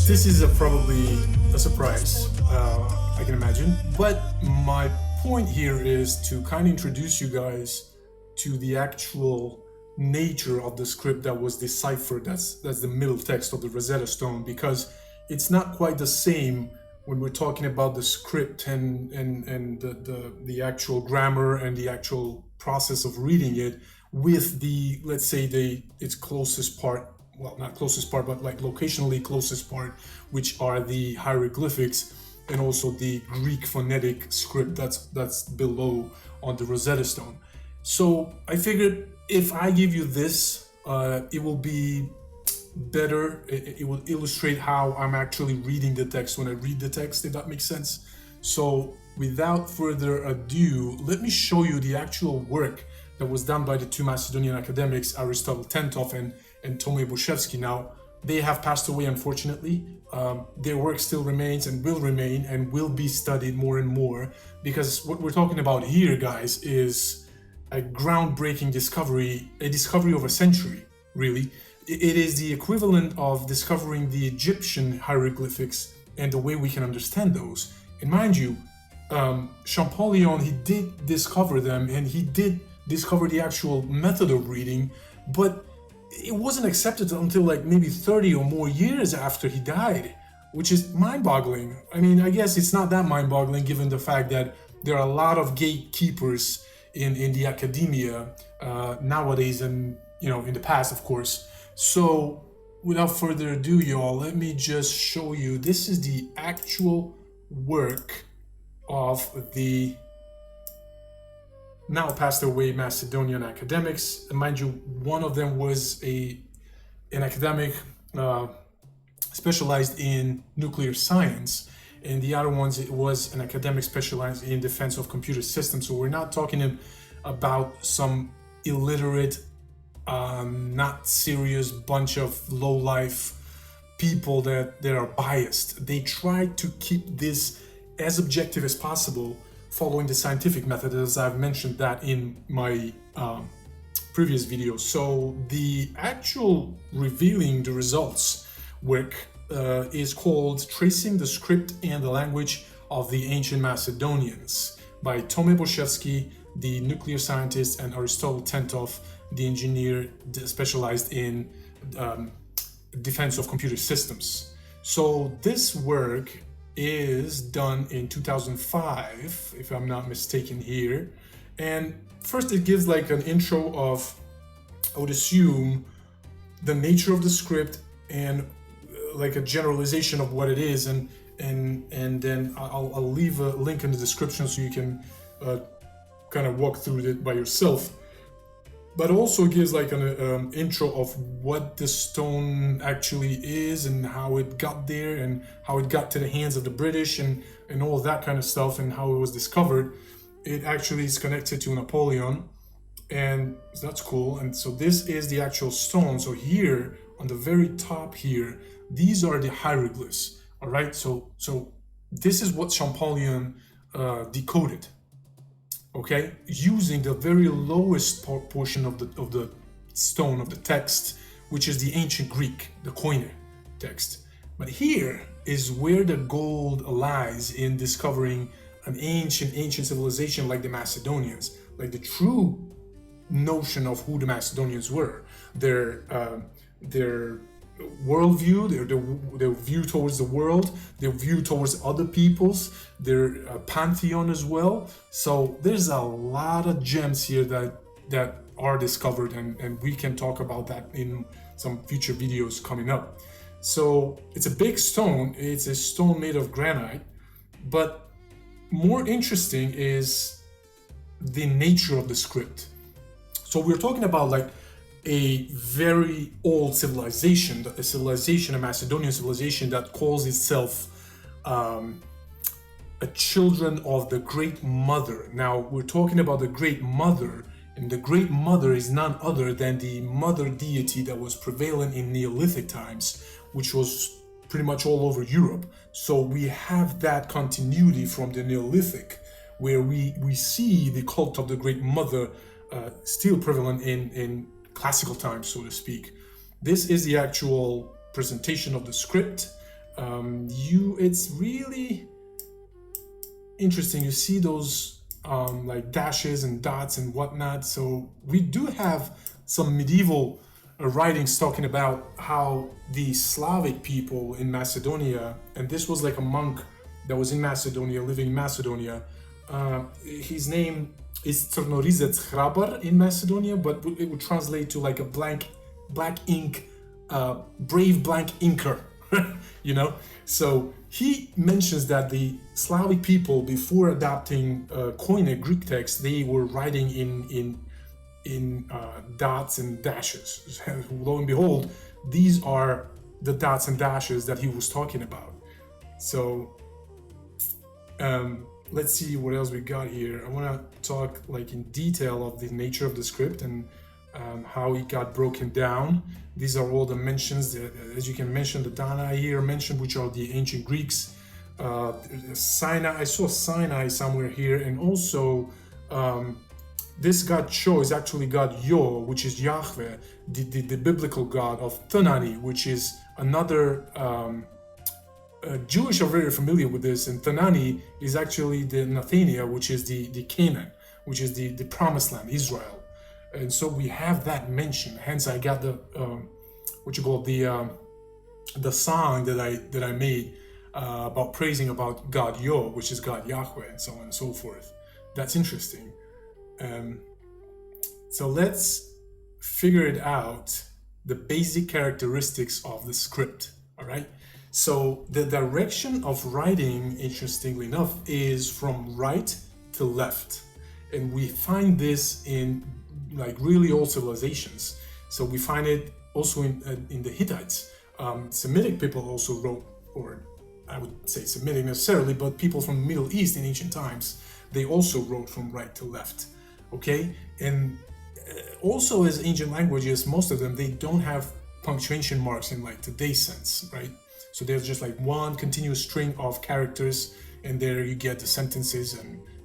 This is probably a surprise, I can imagine. But my point here is to kind of introduce you guys to the actual nature of the script that was deciphered. That's the middle text of the Rosetta Stone, because it's not quite the same when we're talking about the script and the actual grammar and the actual process of reading it with the, let's say, its closest part, well, not closest part, but like locationally closest part, which are the hieroglyphics and also the Greek phonetic script that's below on the Rosetta Stone. So I figured if I give you this, it will be better. It will illustrate how I'm actually reading the text when I read the text, if that makes sense. So without further ado, let me show you the actual work that was done by the two Macedonian academics, Aristotle Tentov and Tome Boshevski. Now, they have passed away, unfortunately. Their work still remains and will be studied more and more, because what we're talking about here, guys, is a groundbreaking discovery, a discovery of a century, really. It is the equivalent of discovering the Egyptian hieroglyphics and the way we can understand those. And mind you, Champollion, he did discover them, and he did discover the actual method of reading, but it wasn't accepted until like maybe 30 or more years after he died, which is mind-boggling. I mean, I guess it's not that mind-boggling given the fact that there are a lot of gatekeepers in the academia nowadays, and in the past, of course. So without further ado, y'all, let me just show you. This is the actual work of the now passed away Macedonian academics. And mind you, one of them was an academic specialized in nuclear science, and the other one was an academic specialized in defense of computer systems. So we're not talking about some illiterate, not serious bunch of low-life people that are biased. They tried to keep this as objective as possible, following the scientific method, as I've mentioned that in my previous video. So the actual revealing the results work is called Tracing the Script and the Language of the Ancient Macedonians by Tome Boshevski, the nuclear scientist, and Aristotle Tentov, the engineer specialized in defense of computer systems. So this work is done in 2005, if I'm not mistaken here. And first it gives like an intro of, I would assume, the nature of the script and like a generalization of what it is, and then I'll leave a link in the description so you can kind of walk through it by yourself. But also gives like an intro of what the stone actually is and how it got there and how it got to the hands of the British and all that kind of stuff and how it was discovered. It actually is connected to Napoleon, and that's cool. And so this is the actual stone. So here on the very top here, these are the hieroglyphs. All right. So this is what Champollion decoded. Okay, using the very lowest portion of the stone of the text, which is the ancient Greek, the Koine text. But here is where the gold lies in discovering an ancient civilization like the Macedonians, like the true notion of who the Macedonians were, their worldview, their view towards the world, their view towards other peoples, their pantheon as well. So there's a lot of gems here that are discovered, and we can talk about that in some future videos coming up. So it's a big stone. It's a stone made of granite, but more interesting is the nature of the script. So we're talking about like a very old civilization, a Macedonian civilization that calls itself a children of the Great Mother. Now, we're talking about the Great Mother, and the Great Mother is none other than the mother deity that was prevalent in Neolithic times, which was pretty much all over Europe. So we have that continuity from the Neolithic, where we see the cult of the Great Mother still prevalent in classical times, so to speak. This is the actual presentation of the script. It's really interesting. You see those like dashes and dots and whatnot. So we do have some medieval writings talking about how the Slavic people in Macedonia, and this was like a monk that was in Macedonia, living in Macedonia. His name is Trnorizec Hrabar in Macedonia, but it would translate to like a black ink, brave blank inker, you know? So he mentions that the Slavic people, before adopting Koine Greek text, they were writing in dots and dashes. Lo and behold, these are the dots and dashes that he was talking about. So let's see what else we got here. I want to talk like in detail of the nature of the script and how it got broken down. These are all the mentions that, as you can mention, the Dana here mentioned, which are the ancient Greeks. Sinai, I saw Sinai somewhere here, and also this god Cho is actually god Yo, which is Yahweh, the biblical god of Thanani, which is another Jewish are very familiar with this, and Thanani is actually the Nathania, which is the Canaan, which is the promised land, Israel. And so we have that mentioned. Hence, I got the the song that I made about praising about God Yo, which is God Yahweh, and so on and so forth. That's interesting. So let's figure it out, the basic characteristics of the script. All right. So the direction of writing, interestingly enough, is from right to left, and we find this in like really old civilizations. So we find it also in the Hittites. Semitic people also wrote, or I would say Semitic necessarily, but people from the Middle East in ancient times, they also wrote from right to left. Okay, and also as ancient languages, most of them, they don't have punctuation marks in like today's sense, right? So there's just like one continuous string of characters, and there you get the sentences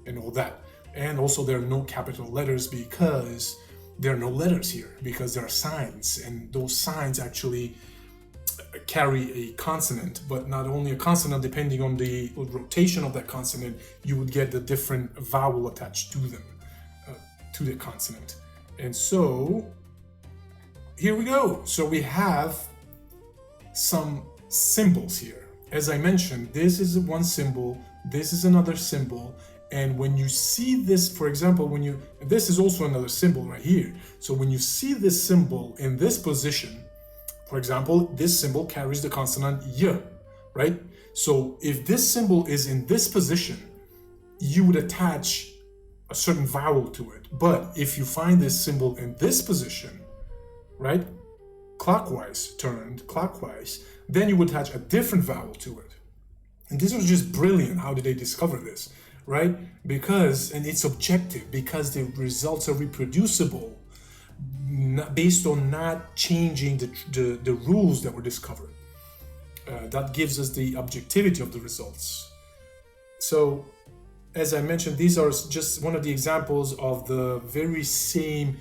and all that. And also there are no capital letters because there are no letters here, because there are signs, and those signs actually carry a consonant, but not only a consonant, depending on the rotation of that consonant, you would get the different vowel attached to them, to the consonant. And so here we go. So we have some symbols here. As I mentioned, this is one symbol, this is another symbol, and when you see this, for example, this is also another symbol right here. So when you see this symbol in this position, for example, this symbol carries the consonant Y, right? So if this symbol is in this position, you would attach a certain vowel to it. But if you find this symbol in this position, right, clockwise, turned clockwise, then you would attach a different vowel to it. And this was just brilliant. How did they discover this, right? Because, and it's objective, because the results are reproducible based on not changing the rules that were discovered. That gives us the objectivity of the results. So, as I mentioned, these are just one of the examples of the very same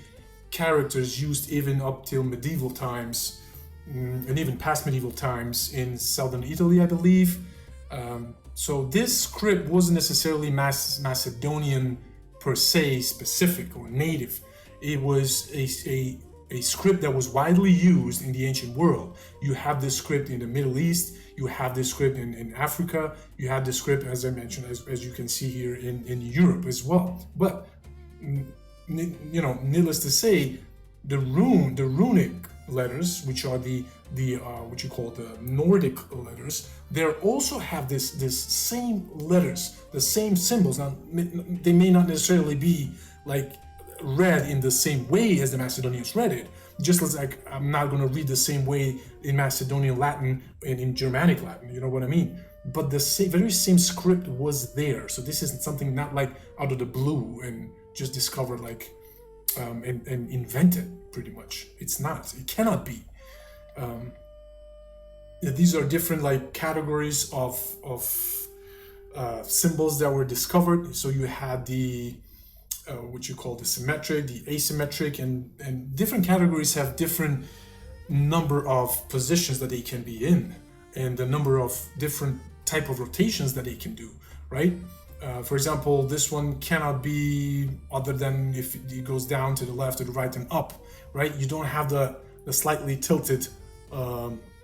characters used even up till medieval times, and even past medieval times in southern Italy, I believe. So this script wasn't necessarily Macedonian per se specific or native. It was a script that was widely used in the ancient world. You have this script in the Middle East, you have this script in Africa, you have this script, as I mentioned, as you can see here, in Europe as well. But, needless to say, the runic letters, which are the what you call the Nordic letters, they also have this same letters, the same symbols. Now, they may not necessarily be like read in the same way as the Macedonians read it. Just as like I'm not going to read the same way in Macedonian Latin and in Germanic Latin, you know what I mean? But the very same script was there. So this isn't something not like out of the blue and just discovered like and invented pretty much. It's not. It cannot be. These are different like categories of symbols that were discovered. So you had the what you call the symmetric, the asymmetric, and different categories have different number of positions that they can be in. and the number of different type of rotations that they can do, right? For example, this one cannot be other than if it goes down to the left or the right and up, right? You don't have the slightly tilted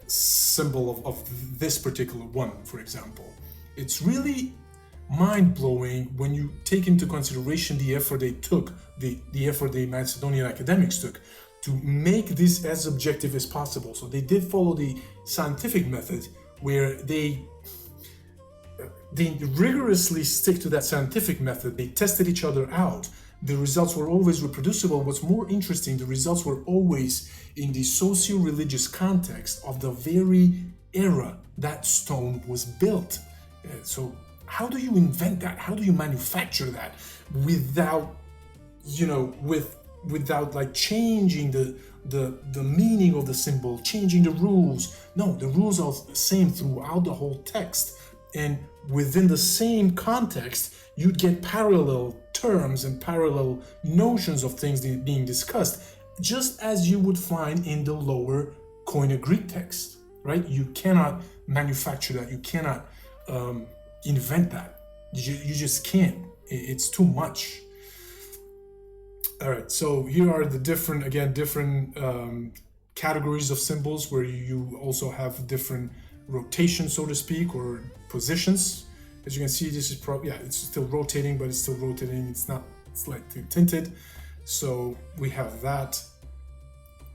symbol of this particular one, for example. It's really mind-blowing when you take into consideration the effort they took, the effort the Macedonian academics took to make this as objective as possible. So they did follow the scientific method where they rigorously stick to that scientific method. They tested each other out. The results were always reproducible. What's more interesting, the results were always in the socio-religious context of the very era that stone was built. So how do you invent that? How do you manufacture that without, without like changing the meaning of the symbol, changing the rules? No, the rules are the same throughout the whole text. And within the same context, you'd get parallel terms and parallel notions of things being discussed, just as you would find in the lower Koine Greek text, right? You cannot manufacture that. You cannot invent that. You just can't. It's too much. All right, so here are the different categories of symbols where you also have different rotations, so to speak, or positions. As you can see, this is it's still rotating, but it's still rotating. It's not slightly tinted. So we have that.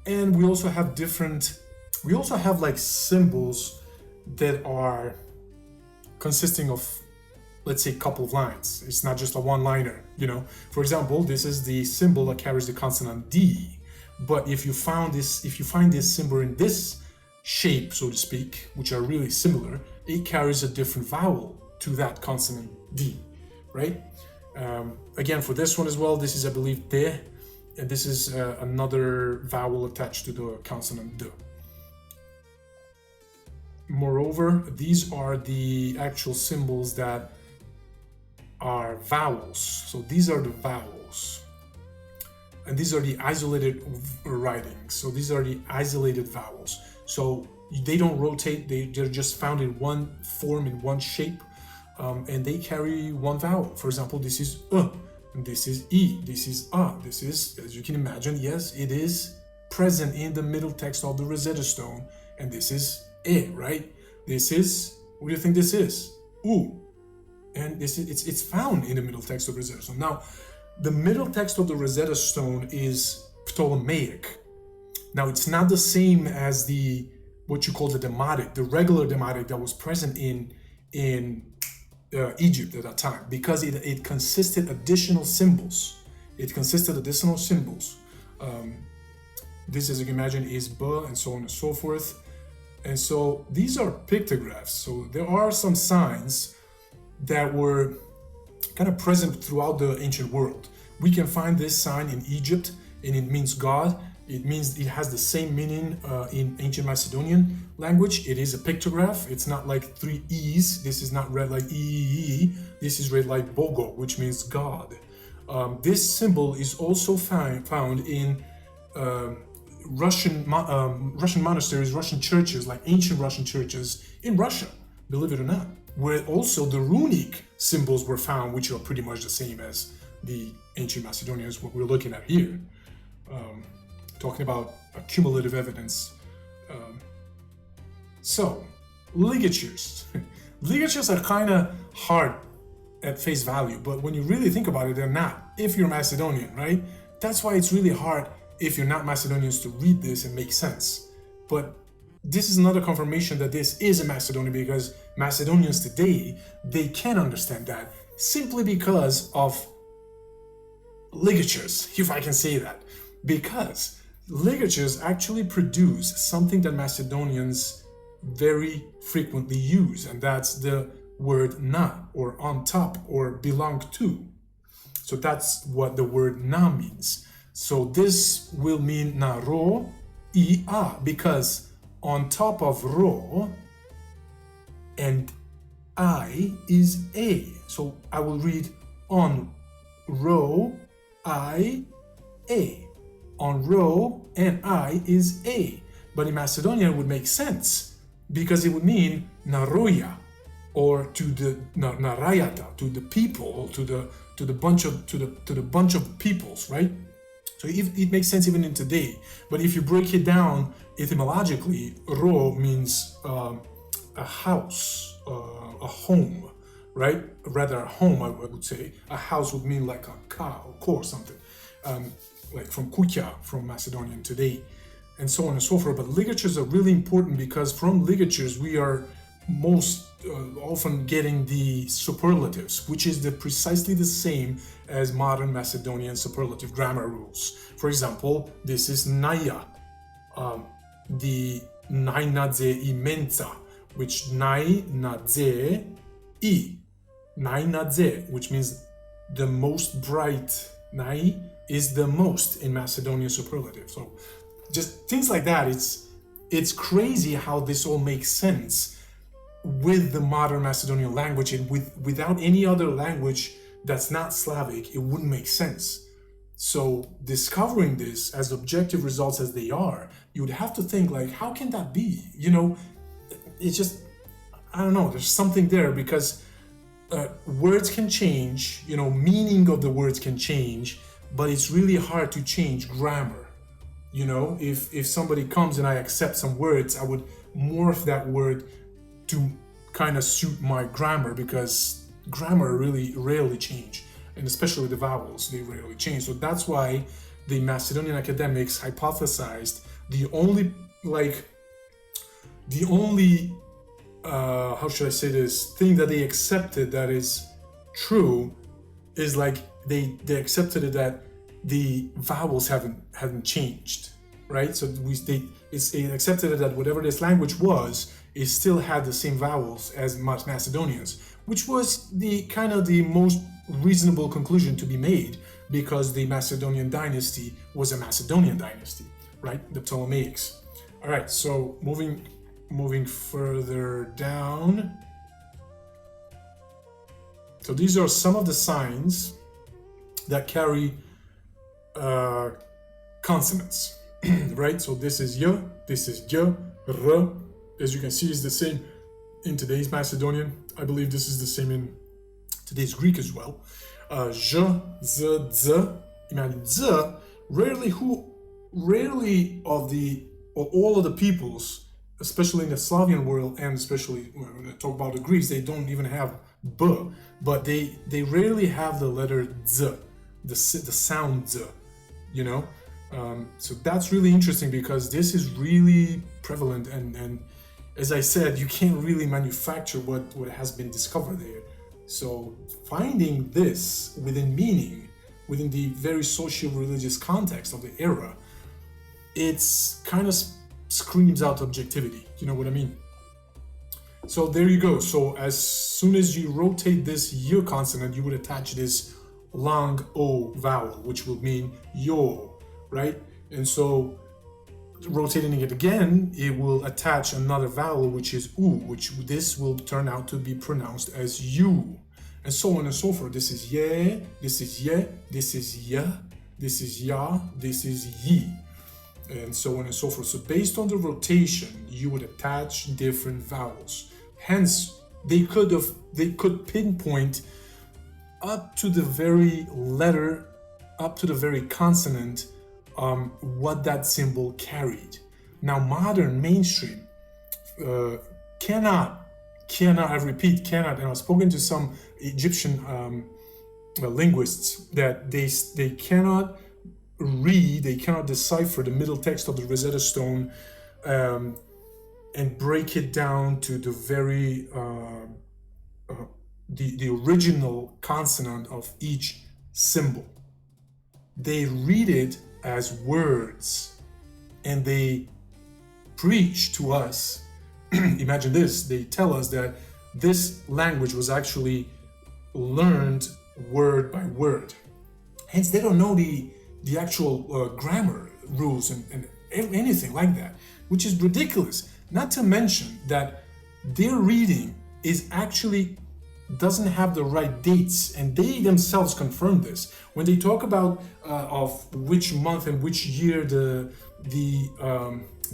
And we also have like symbols that are consisting of, let's say, a couple of lines. It's not just a one-liner, For example, this is the symbol that carries the consonant D. But if you find this symbol in this shape, so to speak, which are really similar, it carries a different vowel to that consonant D, right? Again, for this one as well, this is, I believe, D, and this is another vowel attached to the consonant D. Moreover, these are the actual symbols that are vowels. So these are the vowels. And these are the isolated writings. So these are the isolated vowels. So they don't rotate, they're just found in one form, in one shape, and they carry one vowel. For example, this is and this is E, this is A. This is, as you can imagine, yes, it is present in the middle text of the Rosetta Stone, and this is E, right? This is, what do you think this is? U. And this is, it's found in the middle text of Rosetta Stone. Now, the middle text of the Rosetta Stone is Ptolemaic. Now, it's not the same as what you call the Demotic, the regular Demotic that was present in Egypt at that time, because it consisted additional symbols. This, as you can imagine, is B, and so on and so forth. And so these are pictographs. So there are some signs that were kind of present throughout the ancient world. We can find this sign in Egypt, and it means God. It means it has the same meaning in Ancient Macedonian language. It is a pictograph. It's not like 3 E's. This is not read like E. This is read like Bogo, which means God. This symbol is also found in Russian monasteries, Russian churches, like ancient Russian churches in Russia, believe it or not, where also the runic symbols were found, which are pretty much the same as the ancient Macedonians, what we're looking at here. Talking about cumulative evidence. So, ligatures. Ligatures are kind of hard at face value, but when you really think about it, they're not, if you're Macedonian, right? That's why it's really hard if you're not Macedonians to read this and make sense. But this is another confirmation that this is a Macedonian, because Macedonians today, they can understand that simply because of ligatures, if I can say that. Because ligatures actually produce something that Macedonians very frequently use, and that's the word na, or on top, or belong to. So that's what the word na means. So this will mean na ro I a, because on top of ro and I is a. So I will read on ro I a. On ro and I is a. But in Macedonian it would make sense because it would mean naroya, or to the narayata, to the people, to the bunch of peoples, right? So it makes sense even in today. But if you break it down etymologically, ro means a house, a home, right? Rather a home, I would say. A house would mean like a cow, or something, like from kukia, from Macedonian today, and so on and so forth. But ligatures are really important because from ligatures we are most often getting the superlatives, which is precisely the same as modern Macedonian superlative grammar rules. For example, this is naya, the nainadze imenza, which nainadze I, nainadze, which means the most bright. Nai is the most in Macedonian superlative. So just things like that. It's crazy how this all makes sense with the modern Macedonian language, and without any other language that's not Slavic, it wouldn't make sense. So discovering this as objective results as they are, you would have to think like, how can that be? It's just, I don't know, there's something there, because words can change, meaning of the words can change, but it's really hard to change grammar. If somebody comes and I accept some words, I would morph that word to kind of suit my grammar, because grammar really rarely change, and especially the vowels, they rarely change. So that's why the Macedonian academics hypothesized the only how should I say this, thing that they accepted that is true is like they accepted it that the vowels haven't changed, right? So they accepted it that whatever this language was, it still had the same vowels as Macedonians, which was the most reasonable conclusion to be made, because the Macedonian dynasty was a Macedonian dynasty, right? The Ptolemaics. All right, so moving further down. So these are some of the signs that carry consonants, right? So this is y, this is y, r. As you can see, is the same in today's Macedonian. I believe this is the same in today's Greek as well. Z, z, z. Imagine z. Rarely of all of the peoples, especially in the Slavyan world, and especially when I talk about the Greeks, they don't even have b, but they rarely have the letter z, the sound z, so that's really interesting, because this is really prevalent, and as I said, you can't really manufacture what has been discovered there. So finding this within meaning, within the very socio-religious context of the era, it's kind of screams out objectivity. You know what I mean? So there you go. So as soon as you rotate this y consonant, you would attach this long o vowel, which will mean yo, right? And so rotating it again, it will attach another vowel, which is u, which this will turn out to be pronounced as you, and so on and so forth. This is ye, this is ye, this is ya, this is ya, this is ye, and so on and so forth. So based on the rotation, you would attach different vowels. Hence, they could pinpoint up to the very letter, up to the very consonant, what that symbol carried. Now, modern mainstream cannot, I repeat, cannot, and I've spoken to some Egyptian linguists that they cannot read, they cannot decipher the middle text of the Rosetta Stone and break it down to the very the original consonant of each symbol. They read it as words, and they preach to us. Imagine this, they tell us that this language was actually learned word by word. Hence, they don't know the actual grammar rules and anything like that, which is ridiculous. Not to mention that their reading is actually doesn't have the right dates, and they themselves confirm this when they talk about of which month and which year the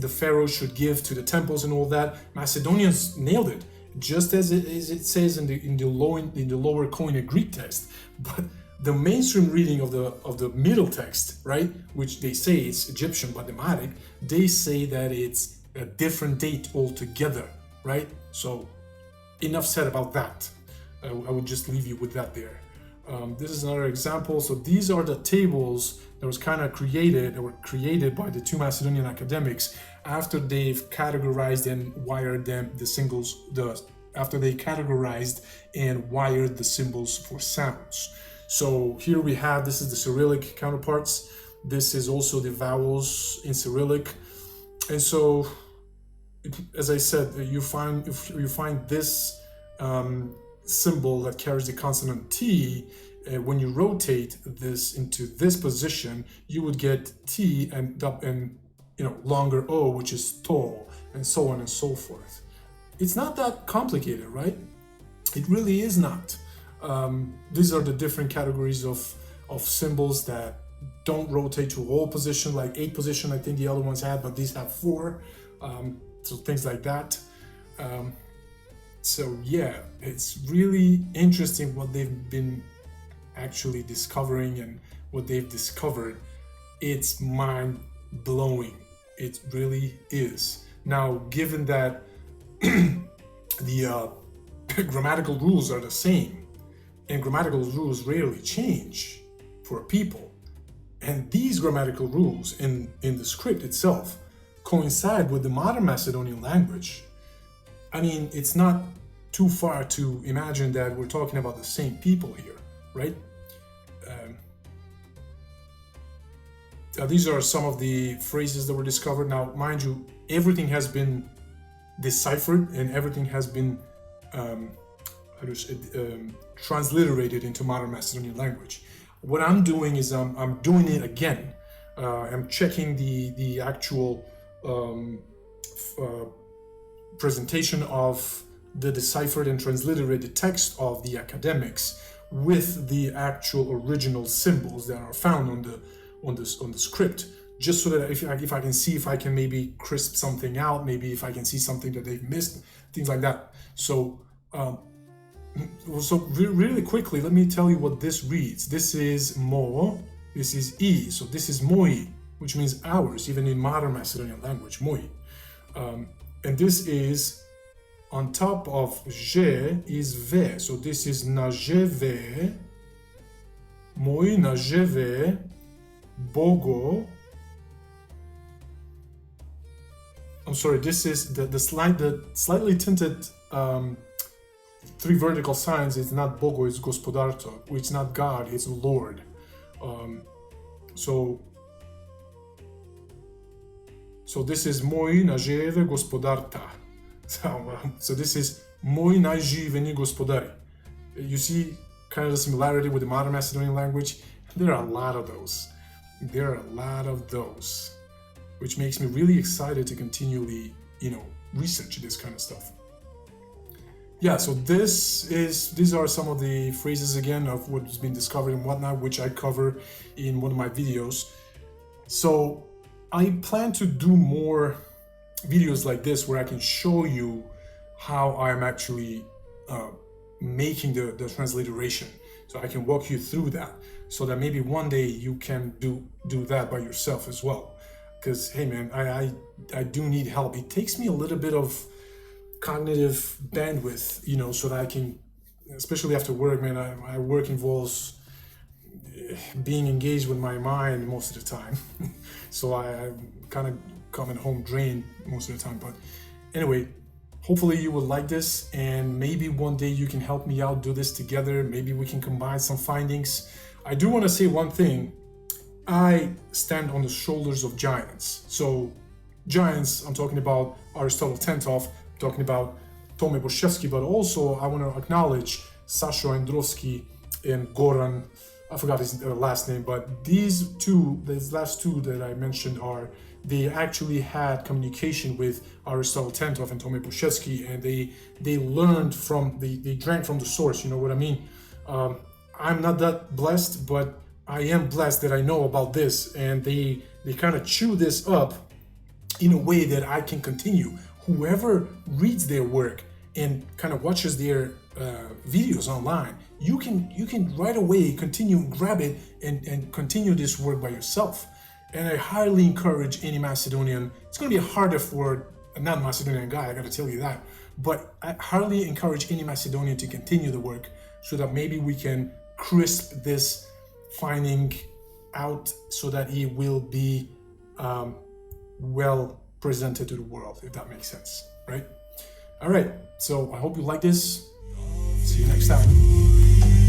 pharaoh should give to the temples and all that. Macedonians nailed it, just as it says in the lower Koine Greek text. But the mainstream reading of the middle text, right, which they say it's Egyptian but Demotic, they say that it's a different date altogether, right? So enough said about that. I would just leave you with that there. This is another example. So these are the tables that were created by the two Macedonian academics after they've categorized and wired after they categorized and wired the symbols for sounds. So here we have, this is the Cyrillic counterparts. This is also the vowels in Cyrillic. And so, as I said, you find this symbol that carries the consonant T, when you rotate this into this position, you would get T and longer O, which is to, and so on and so forth. It's not that complicated, right? It really is not. These are the different categories of symbols that don't rotate to all position, like 8 position I think the other ones had, but these have 4. So things like that. So yeah, it's really interesting what they've been actually discovering and what they've discovered. It's mind-blowing. It really is. Now, given that the grammatical rules are the same, and grammatical rules rarely change for a people, and these grammatical rules in the script itself coincide with the modern Macedonian language, I mean, it's not too far to imagine that we're talking about the same people here, right? These are some of the phrases that were discovered. Now, mind you, everything has been deciphered and everything has been transliterated into modern Macedonian language. What I'm doing is I'm doing it again. I'm checking the actual presentation of the deciphered and transliterated text of the academics with the actual original symbols that are found on the script, just so that if I can see if I can maybe crisp something out, maybe if I can see something that they've missed, things like that. So really quickly, let me tell you what this reads. This is mo, this is e, so this is moi, which means hours, even in modern Macedonian language, moi. And this is, on top of je is ve, so this is na je ve, moi na je ve, bogo. I'm sorry, this is the slightly tinted 3 vertical signs. It's not bogo, it's gospodarto, which is not God, it's Lord. So this is moi najeve gospodarta. So this is moi najiveni gospodari. You see kind of the similarity with the modern Macedonian language. There are a lot of those. Which makes me really excited to continually, research this kind of stuff. Yeah, so these are some of the phrases again of what has been discovered and whatnot, which I cover in one of my videos. So I plan to do more videos like this where I can show you how I'm actually making the transliteration. So I can walk you through that, so that maybe one day you can do that by yourself as well. Because hey man, I do need help. It takes me a little bit of cognitive bandwidth, so that I can, especially after work, man. My work involves being engaged with my mind most of the time. So I'm kind of coming home drained most of the time. But anyway, hopefully you will like this, and maybe one day you can help me out, do this together. Maybe we can combine some findings. I do want to say one thing. I stand on the shoulders of giants. So giants, I'm talking about Aristotle, Tentov, I'm talking about Tome, Boshevski, but also I want to acknowledge Sasho Androvsky and I forgot his last name, but these last two that I mentioned are they actually had communication with Aristotle, Tentov, and Tome, Boshevski, and they learned from, they drank from the source, you know what I mean? I'm not that blessed, but I am blessed that I know about this, and they kind of chew this up in a way that I can continue. Whoever reads their work and kind of watches their videos online, you can right away continue, grab it, and continue this work by yourself. And I highly encourage any Macedonian. It's going to be harder for a non-Macedonian guy, I got to tell you that, but I highly encourage any Macedonian to continue the work so that maybe we can crisp this finding out so that it will be well presented to the world, if that makes sense, right? All right, so I hope you like this. See you next time.